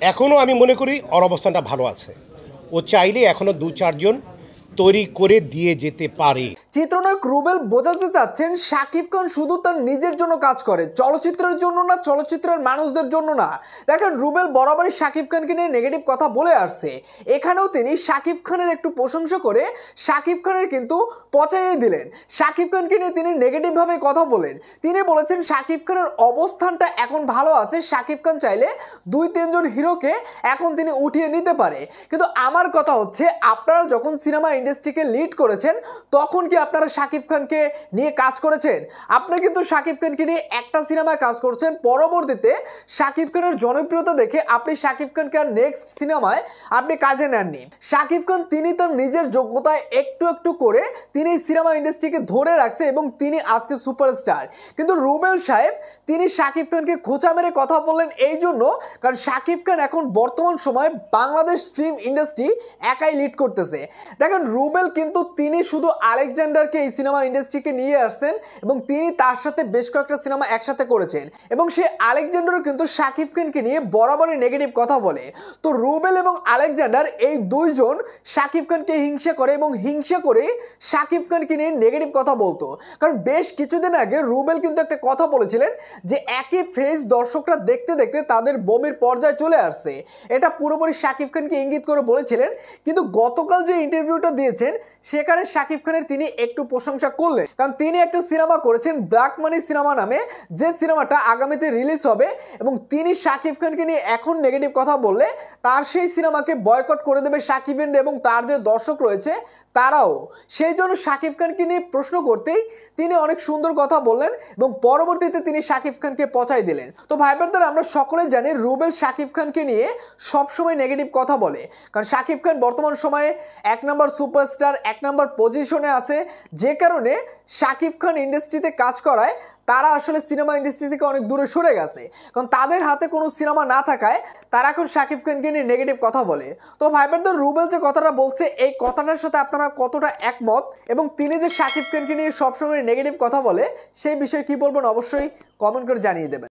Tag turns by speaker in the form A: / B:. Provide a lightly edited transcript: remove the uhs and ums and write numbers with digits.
A: এখনও আমি মনে করি ওর অবস্থানটা ভালো আছে। ও চাইলে এখনও ২-৪ জন তৈরি করে দিয়ে যেতে পারে।
B: চিত্রনায়ক রুবেল বোঝাতে চাচ্ছেন শাকিব খান শুধু তার নিজের জন্য কাজ করে, চলচ্চিত্রের জন্য না, চলচ্চিত্রের মানুষদের জন্য না। দেখেন, রুবেল বরাবরই শাকিব খানকে নিয়ে নেগেটিভ কথা বলে আসছে। এখানেও তিনি শাকিব খানের একটু প্রশংসা করে শাকিব খানের কিন্তু পচাইয়ে দিলেন। শাকিব খানকে নিয়ে তিনি নেগেটিভভাবে কথা বলেন। তিনি বলেছেন শাকিব খানের অবস্থানটা এখন ভালো আছে, শাকিব খান চাইলে ২-৩ জন হিরোকে এখন তিনি উঠিয়ে নিতে পারে। কিন্তু আমার কথা হচ্ছে, আপনারা যখন সিনেমা ইন্ডাস্ট্রিকে লিড করেছেন তখন কি আপনারা শাকিব খানকে নিয়ে কাজ করেছেন? আপনি কিন্তু শাকিব খানকে নিয়ে একটা সিনেমায় কাজ করছেন, পরবর্তীতে শাকিব খানের জনপ্রিয়তা দেখে আপনি শাকিব খানকে আর নেক্সট সিনেমায় আপনি কাজে নেননি। শাকিব খান তিনি তার নিজের যোগ্যতায় একটু একটু করে তিনি সিনেমা ইন্ডাস্ট্রিকে ধরে রাখছে এবং তিনি আজকে সুপারস্টার। কিন্তু রুবেল সাহেব তিনি শাকিব খানকে খোঁচা মেরে কথা বললেন এই জন্য কারণ শাকিব খান এখন বর্তমান সময়ে বাংলাদেশ ফিল্ম ইন্ডাস্ট্রি একাই লিড করতেছে। দেখেন, রুবেল কিন্তু তিনি শুধু আলেকজান্ডারকে এই সিনেমা ইন্ডাস্ট্রিকে নিয়ে আসছেন এবং তিনি তার সাথে বেশ কয়েকটা সিনেমা একসাথে করেছেন এবং সেই আলেকজান্ডারও কিন্তু শাকিব খানকে নিয়ে বরাবরই নেগেটিভ কথা বলে। তো রুবেল এবং আলেকজান্ডার এই দুইজন শাকিব খানকে হিংসা করে এবং হিংসা করে শাকিব খানকে নিয়ে নেগেটিভ কথা বলতো। কারণ বেশ কিছুদিন আগে রুবেল কিন্তু একটা কথা বলেছিলেন যে একই ফেজ দর্শকরা দেখতে দেখতে তাদের বমির পর্যায়ে চলে আসছে। এটা পুরোপুরি শাকিব খানকে ইঙ্গিত করে বলেছিলেন। কিন্তু গতকাল যে ইন্টারভিউটা দিয়েছেন সেখানে শাকিব খানের তিনি একটু প্রশংসা করলেন, কারণ তিনি একটা সিনেমা করেছেন ব্ল্যাক মানি সিনেমা নামে, যে সিনেমাটা আগামীতে রিলিজ হবে এবং তিনি শাকিব খানকে নিয়ে এখন নেগেটিভ কথা বললে তার সেই সিনেমাকে বয়কট করে দেবে শাকিব এন্ড এবং তার যে দর্শক রয়েছে তারাও। সেই জন্য শাকিব খানকে নিয়ে প্রশ্ন করতেই তিনি অনেক সুন্দর কথা বললেন এবং পরবর্তীতে তিনি শাকিব খানকে পচাই দিলেন। তো ভাই ব্রাদার, আমরা সকলে জানি রুবেল শাকিব খানকে নিয়ে সবসময় নেগেটিভ কথা বলে, কারণ শাকিব খান বর্তমান সময়ে ১ নম্বর সুপারস্টার, ১ নম্বর পজিশনে আছে, যে কারণে শাকিব খান ইন্ডাস্ট্রিতে কাজ করায় তারা আসলে সিনেমা ইন্ডাস্ট্রি থেকে অনেক দূরে সরে গেছে, কারণ তাদের হাতে কোনো সিনেমা না থাকায় তারা এখন শাকিব খানকে নিয়ে নেগেটিভ কথা বলে। তো ভাই ব্রাদার, রুবেল যে কথাটা বলছে এই কথাটার সাথে আপনারা কতটা একমত এবং তিনি যে শাকিব খানকে নিয়ে সবসময় নেগেটিভ কথা বলে সেই বিষয়ে কি বলবেন অবশ্যই কমেন্ট করে জানিয়ে দেবেন।